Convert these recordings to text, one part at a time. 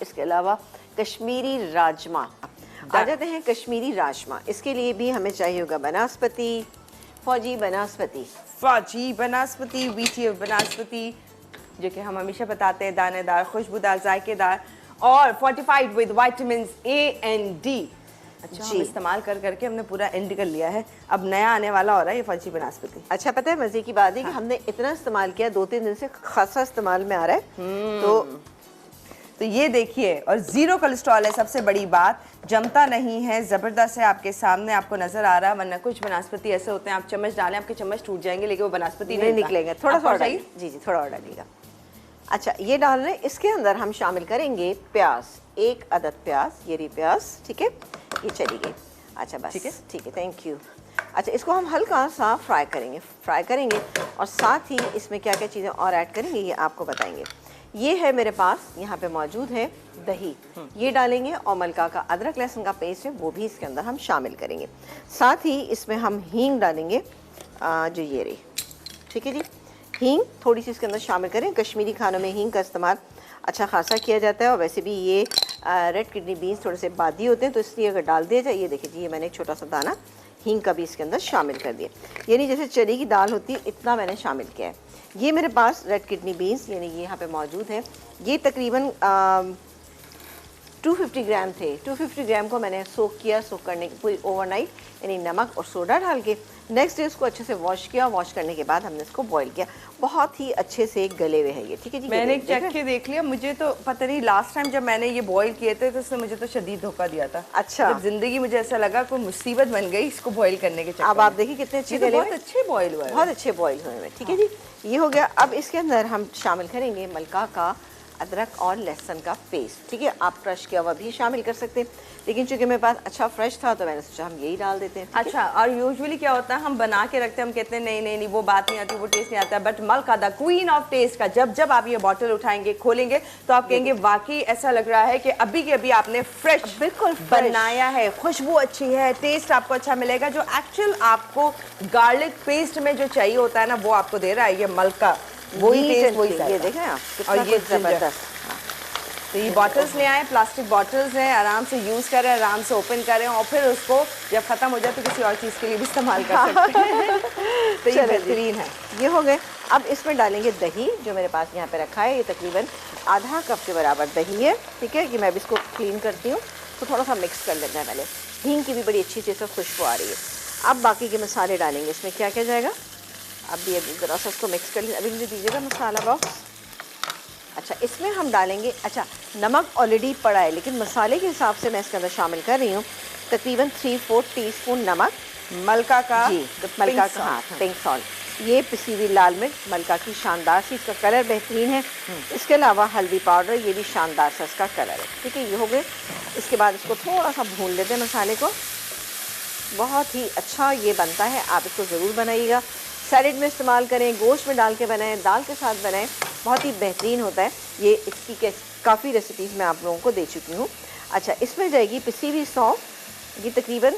इसके अलावा कश्मीरी राजमा। आ जाते हैं कश्मीरी राजमा। इसके लिए भी हमें चाहिए होगा बनास्पति, फौजी बनास्पति, वीटी बनास्पति, जो कि हम हमेशा बताते हैं दानेदार, खुशबूदार, जायकेदार और fortified with vitamin A and D. अच्छा, हम इस्तेमाल कर करके हमने पूरा एंड कर लिया है। अब नया आने वाला हो रहा है ये फौजी बनास्पति। अच्छा, पता है मजे की बात है कि हमने इतना इस्तेमाल किया, 2-3 दिन से खासा इस्तेमाल में आ रहा है। तो ये देखिए, और जीरो कोलेस्ट्रॉल है, सबसे बड़ी बात, जमता नहीं है, जबरदस्त है, आपके सामने आपको नजर आ रहा है। वरना कुछ बनास्पति ऐसे होते हैं, आप चम्मच डालें, आपके चम्मच टूट जाएंगे, लेकिन वो बनास्पति नहीं निकलेंगे। थोड़ा सा डालिए, जी थोड़ा और डालिएगा। अच्छा, ये डाल रहे हैं। इसके अंदर हम शामिल करेंगे प्याज, 1 अदद प्याज, ये रही प्याज, ठीक है, ये चली गई। अच्छा बस, ठीक है, थैंक यू। अच्छा, इसको हम हल्का सा फ्राई करेंगे और साथ ही इसमें क्या क्या चीज़ें और ऐड करेंगे ये आपको बताएंगे। ये है मेरे पास यहाँ पे मौजूद है दही, ये डालेंगे, और मलका का अदरक लहसुन का पेस्ट है वो भी इसके अंदर हम शामिल करेंगे। साथ ही इसमें हम हींग डालेंगे, जो ये रही, ठीक है जी, हींग थोड़ी सी इसके अंदर शामिल करें। कश्मीरी खानों में हींग का इस्तेमाल अच्छा खासा किया जाता है, और वैसे भी ये रेड किडनी बीन्स थोड़े से बादी होते हैं, तो इसलिए अगर डाल दिया जाए, ये देखिए जी, ये मैंने एक छोटा सा दाना हींग का भी इसके अंदर शामिल कर दिया। यानी जैसे चने की दाल होती है, इतना मैंने शामिल किया है। ये मेरे पास रेड किडनी बीन्स यानी ये यहाँ पे मौजूद है। ये तकरीबन 250 ग्राम थे। 250 ग्राम को मैंने सोक करने की पूरी ओवरनाइट, यानी नमक और सोडा डाल के नेक्स्ट डे उसको अच्छे से वॉश किया। वॉश करने के बाद हमने इसको बॉईल किया। बहुत ही अच्छे से गले हुए हैं ये, ठीक है जी। मैंने चेक के देख लिया, मुझे तो पता नहीं, लास्ट टाइम जब मैंने ये बॉईल किए थे तो उसने मुझे तो शदीद धोखा दिया था। अच्छा, जब जिंदगी मुझे ऐसा लगा कोई मुसीबत बन गई इसको बॉईल करने के चक्कर। अब आप देखिए कितने अच्छे गले, बहुत अच्छे बॉईल हुए, बहुत अच्छे बॉईल हुए हैं, ठीक है जी। ये हो गया। अब इसके अंदर हम शामिल करेंगे मलका का अदरक और लहसुन का पेस्ट, ठीक है। आप क्रश किया हुआ भी शामिल कर सकते हैं, लेकिन चूंकि मेरे पास अच्छा फ्रेश था तो मैंने सोचा हम यही डाल देते हैं। अच्छा, और यूजुअली क्या होता है, हम बना के रखते हैं, हम कहते हैं नहीं नहीं नहीं वो बात नहीं आती, वो टेस्ट नहीं आता, बट मलका द क्वीन ऑफ टेस्ट का जब आप ये बॉटल उठाएंगे, खोलेंगे, तो आप कहेंगे वाकई ऐसा लग रहा है कि अभी के अभी आपने फ्रेश बिल्कुल बनाया है। खुशबू अच्छी है, टेस्ट आपको अच्छा मिलेगा, जो एक्चुअल आपको गार्लिक पेस्ट में जो चाहिए होता है ना, वो आपको दे रहा है ये मलका, वही टेस्ट, वही। ये देखें आप, और ये जबरदस्त। तो ये बॉटल्स ले आए, प्लास्टिक बॉटल्स हैं, आराम से यूज़ करें, आराम से ओपन करें, और फिर उसको जब ख़त्म हो जाए तो किसी और चीज़ के लिए भी इस्तेमाल कर सकते हैं। तो ये बेहतरीन है। ये हो गए। अब इसमें डालेंगे दही, जो मेरे पास यहाँ पे रखा है, ये तकरीबन आधा कप के बराबर दही है, ठीक है। कि मैं भी इसको क्लीन करती हूँ, तो थोड़ा सा मिक्स कर लेते हैं पहले। हींग की भी बड़ी अच्छी चीज़ से खुशबू आ रही है। अब बाकी के मसाले डालेंगे। इसमें क्या क्या जाएगा, अब भी अभी ज़रा सा उसको मिक्स कर लीजिए। अभी मुझे दीजिएगा मसाला बॉक्स। अच्छा, इसमें हम डालेंगे, अच्छा नमक ऑलरेडी पड़ा है, लेकिन मसाले के हिसाब से मैं इसके अंदर शामिल कर रही हूँ तकरीबन 3-4 टीस्पून नमक, मलका का, जी मलका का, हाँ, पिंक सॉल्ट, ये पिसी हुई लाल मिर्च, मलका की शानदार सी, इसका कलर बेहतरीन है। इसके अलावा हल्दी पाउडर, ये भी शानदार सा इसका कलर है, ठीक है। ये हो गए। इसके बाद इसको थोड़ा सा भून लेते हैं मसाले को। बहुत ही अच्छा ये बनता है, आप इसको ज़रूर बनाइएगा। सैलेड में इस्तेमाल करें, गोश्त में डाल के बनाएं, दाल के साथ बनाएं, बहुत ही बेहतरीन होता है ये। इसकी काफ़ी रेसिपीज़ मैं आप लोगों को दे चुकी हूँ। अच्छा, इसमें जाएगी पिसी हुई सौंफ, ये तकरीबन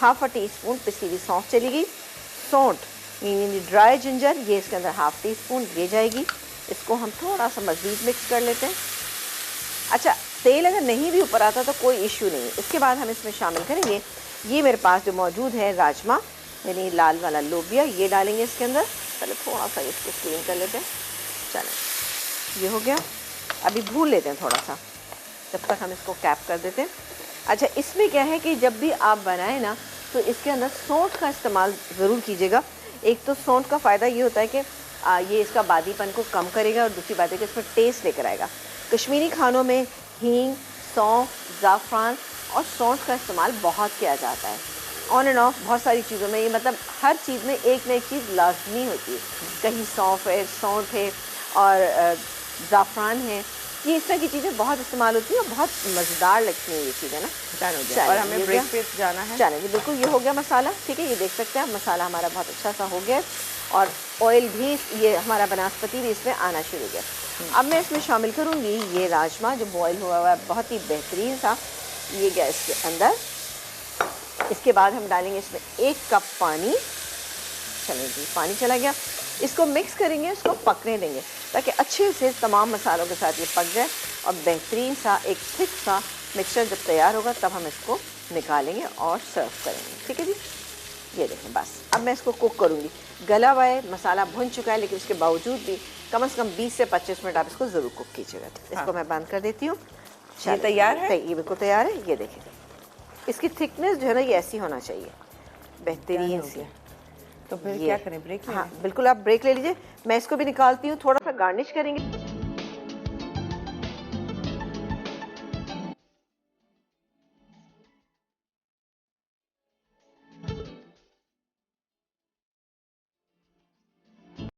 ½ टीस्पून पिसी हुई सौंफ चली गई। सौंठ यानी ड्राई जिंजर, ये इसके अंदर ½ टीस्पून ये जाएगी। इसको हम थोड़ा सा मज़ीद मिक्स कर लेते हैं। अच्छा, तेल अगर नहीं भी ऊपर आता तो कोई इशू नहीं। इसके बाद हम इसमें शामिल करेंगे, ये मेरे पास जो मौजूद है राजमा, यानी लाल वाला लोबिया, ये डालेंगे इसके अंदर। पहले थोड़ा सा इसको क्लीन कर लेते हैं। चलें, ये हो गया। अभी भून लेते हैं थोड़ा सा, जब तक हम इसको कैप कर देते हैं। अच्छा, इसमें क्या है कि जब भी आप बनाएं ना, तो इसके अंदर सौंठ का इस्तेमाल ज़रूर कीजिएगा। एक तो सौंठ का फ़ायदा ये होता है कि ये इसका बादीपन को कम करेगा, और दूसरी बात है कि इसमें टेस्ट लेकर आएगा। कश्मीरी खानों में हींग, सौंफ, ज़ाफ़रान और सौंठ का इस्तेमाल बहुत किया जाता है। ऑन एंड ऑफ बहुत सारी चीज़ों में, ये मतलब हर चीज़ में एक ना एक चीज़ लाजमी होती है। कहीं सौंफ है, सौंठ है और ज़ाफ़रान है, ये इस तरह की चीज़ें बहुत इस्तेमाल होती है और बहुत मज़ेदार लगती हैं ये चीज़ें ना। और हमें ब्रेक पे जाना है। चलें जी, बिल्कुल। ये हो गया मसाला, ठीक है। ये देख सकते हैं आप, मसाला हमारा बहुत अच्छा सा हो गया, और ऑयल भी, ये हमारा बनास्पति भी इसमें आना शुरू हो गया। अब मैं इसमें शामिल करूँगी ये राजमा जो बॉयल हुआ हुआ है, बहुत ही बेहतरीन सा, ये गया इसके अंदर। इसके बाद हम डालेंगे इसमें 1 कप पानी। चलें जी, पानी चला गया। इसको मिक्स करेंगे, इसको पकने देंगे ताकि अच्छे से तमाम मसालों के साथ ये पक जाए और बेहतरीन सा एक थिक सा मिक्सचर जब तैयार होगा तब हम इसको निकालेंगे और सर्व करेंगे। ठीक है जी, ये देखें बस अब मैं इसको कुक करूँगी। गला हुआ है, मसाला भुन चुका है, लेकिन उसके बावजूद भी कम से कम 20 से 25 मिनट आप इसको ज़रूर कुक कीजिएगा। इसको मैं बंद कर देती हूँ। ये तैयार है? ये बिल्कुल तैयार है। ये देखिए इसकी थिकनेस जो है ना ये ऐसी होना चाहिए, बेहतरीन सी। तो फिर क्या करें, ब्रेक लें? हाँ बिल्कुल, आप ब्रेक ले लीजिए। मैं इसको भी निकालती हूँ, थोड़ा सा गार्निश करेंगे।